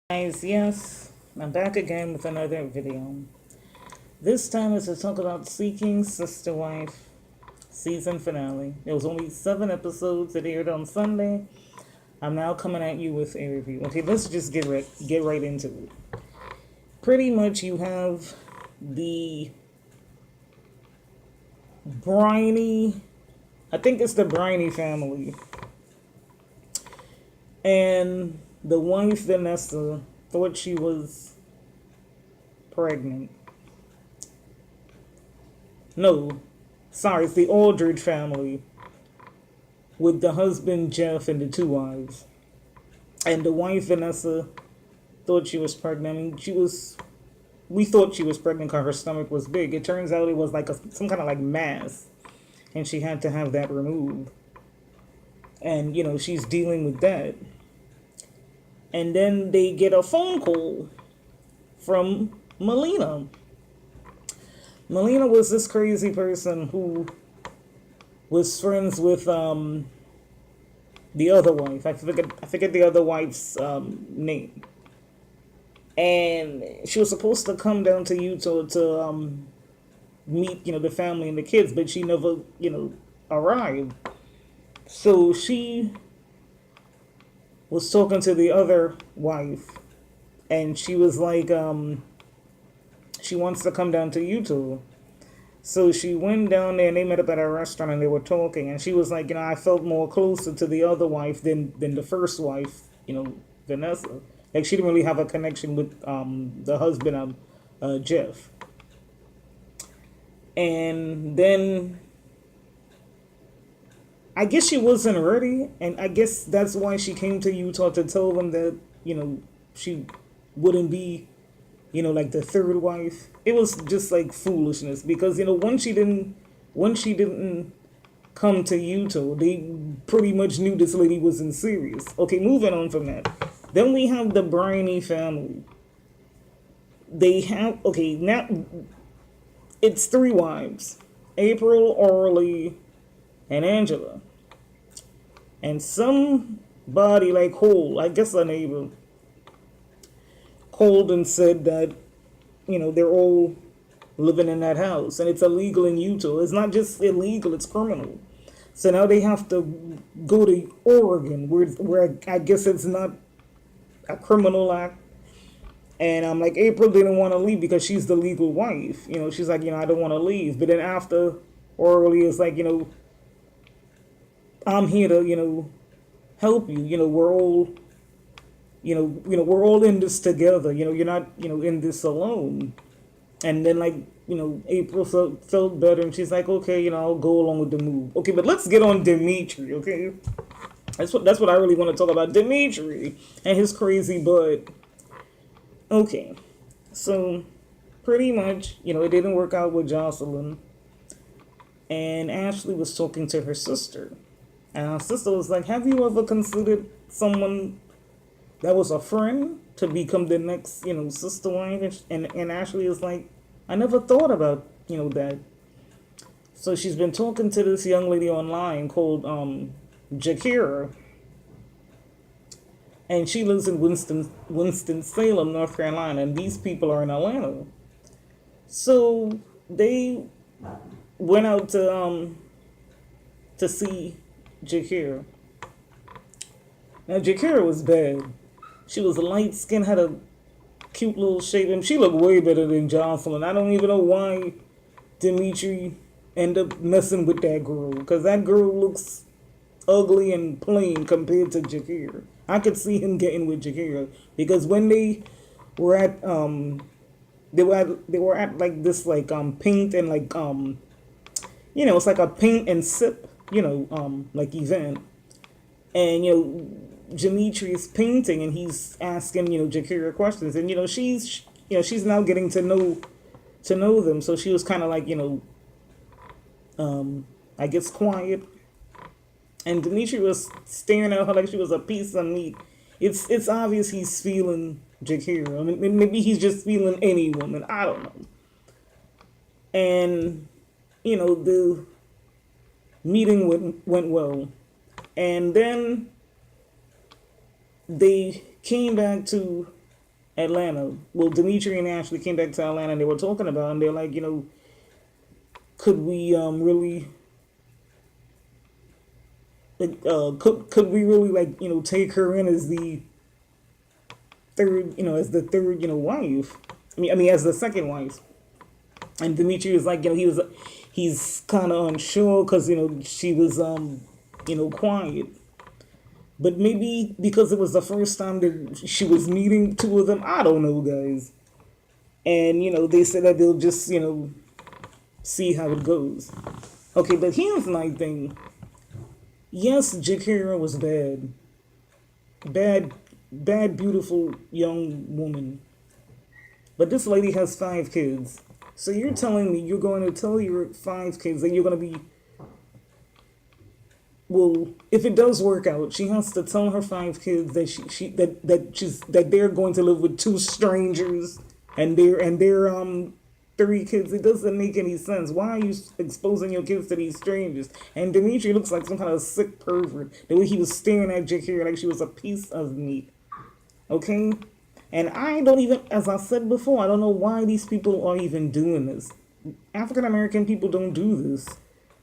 Guys, yes, I'm back again with another video. This time is to talk about Seeking Sister Wife season finale. There was only 7 episodes that aired on Sunday. I'm now coming at you with a review. Okay, let's just get right into it. Pretty much, you have the briny, I think it's the briny family, and the wife Vanessa thought she was pregnant. No, sorry, it's the Aldridge family with the husband Jeff and the 2 wives. And the wife Vanessa thought she was pregnant. I mean, we thought she was pregnant because her stomach was big. It turns out it was like some kind of like mass, and she had to have that removed. And, she's dealing with that. And then they get a phone call from Melina. Melina was this crazy person who was friends with the other wife. I forget the other wife's name. And she was supposed to come down to Utah to meet, the family and the kids, but she never, arrived. So she was talking to the other wife, and she was like, she wants to come down to Utah. So she went down there and they met up at a restaurant and they were talking, and she was like, I felt more closer to the other wife than the first wife, Vanessa. Like, she didn't really have a connection with the husband of Jeff. And then I guess she wasn't ready, and I guess that's why she came to Utah to tell them that, she wouldn't be, like the third wife. It was just like foolishness because, once she didn't come to Utah, they pretty much knew this lady wasn't serious. Okay, moving on from that. Then we have the Briney family. They have, okay, now it's 3 wives: April, Orly, and Angela. And somebody like Cole, I guess a neighbor, called and said that, they're all living in that house. And it's illegal in Utah. It's not just illegal, it's criminal. So now they have to go to Oregon, where I guess it's not a criminal act. And I'm like, April didn't want to leave because she's the legal wife. She's like, I don't want to leave. But then after, Orly is like, I'm here to, help you. We're all, we're all in this together. You're not, in this alone. And then, like, April felt better, and she's like, okay, I'll go along with the move. Okay, but let's get on Dimitri. Okay, that's what I really want to talk about. Dimitri and his crazy butt. Okay, so pretty much, it didn't work out with Jocelyn, and Ashley was talking to her sister. And our sister was like, have you ever considered someone that was a friend to become the next, sister wife? And Ashley is like, I never thought about, that. So she's been talking to this young lady online called Jakira. And she lives in Winston-Salem, North Carolina. And these people are in Atlanta. So they went out to see Jakira. Now, Jakira was bad. She was light skinned, had a cute little shape, and she looked way better than Jocelyn. I don't even know why Dimitri ended up messing with that girl, because that girl looks ugly and plain compared to Jakira. I could see him getting with Jakira, because when they were at like this like paint and like it's like a paint and sip like event. And, Dimitri is painting and he's asking, Jakira questions. And, she's now getting to know them. So she was kind of like, I guess quiet. And Dimitri was staring at her like she was a piece of meat. It's obvious he's feeling Jakira. I mean, maybe he's just feeling any woman. I don't know. And, the meeting went well. And then they came back to Atlanta. Well, Dimitri and Ashley came back to Atlanta and they were talking about it, and they're like, could we really could we really like take her in as the third wife? I mean as the second wife. And Dimitri was like, he's kind of unsure because she was quiet. But maybe because it was the first time that she was meeting two of them, I don't know, guys. And they said that they'll just see how it goes. Okay, but here's my thing. Yes, Jakira was bad, bad, beautiful young woman. But this lady has 5 kids. So you're telling me you're going to tell your 5 kids that you're going to be, well, if it does work out, she has to tell her 5 kids that that they're going to live with 2 strangers and their 3 kids. It doesn't make any sense. Why are you exposing your kids to these strangers? And Dimitri looks like some kind of sick pervert. The way he was staring at Jakira like she was a piece of meat. Okay? And I don't even, as I said before, I don't know why these people are even doing this. African American people don't do this.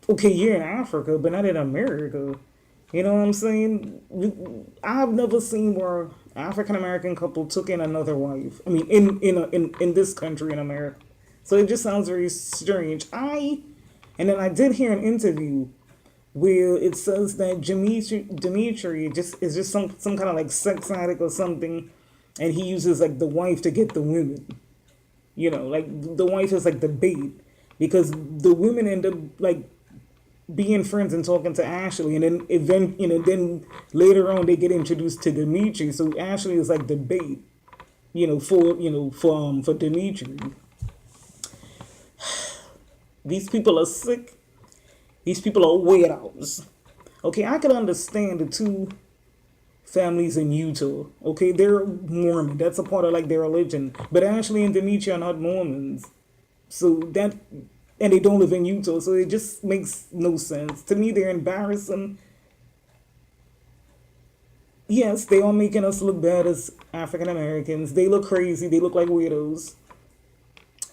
Okay, you're in Africa, but not in America. You know what I'm saying? I've never seen where African American couple took in another wife. I mean, in this country in America. So it just sounds very strange. And then I did hear an interview where it says that Dimitri is just some kind of like sex addict or something, and he uses like the wife to get the women. Like the wife is like the bait because the women end up like being friends and talking to Ashley, and then later on they get introduced to Dimitri. So Ashley is like the bait, for Dimitri. These people are sick. These people are weirdos. Okay, I can understand the 2 families in Utah. Okay, they're Mormon. That's a part of like their religion. But Ashley and Dimitri are not Mormons. And they don't live in Utah, so it just makes no sense. To me, they're embarrassing. Yes, they are making us look bad as African Americans. They look crazy. They look like weirdos.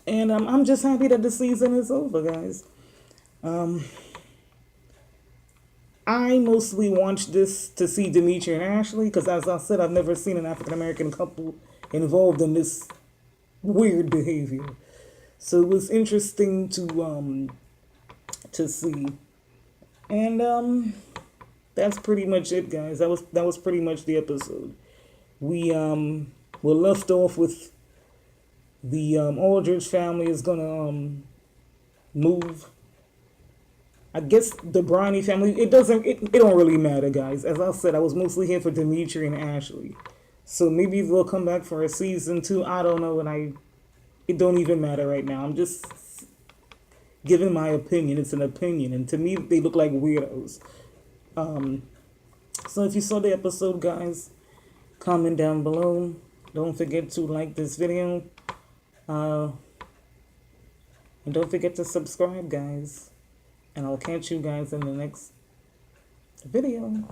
And I'm just happy that the season is over, guys. I mostly watched this to see Dimitri and Ashley because, as I said, I've never seen an African American couple involved in this weird behavior. So it was interesting to see. And that's pretty much it, guys. That was pretty much the episode. We were left off with the Aldridge family is gonna move. I guess the Bronny family. It don't really matter, guys. As I said, I was mostly here for Dimitri and Ashley. So maybe they'll come back for a season 2. I don't know, and it don't even matter right now. I'm just giving my opinion. It's an opinion, and to me, they look like weirdos. So if you saw the episode, guys, comment down below. Don't forget to like this video. And don't forget to subscribe, guys. And I'll catch you guys in the next video.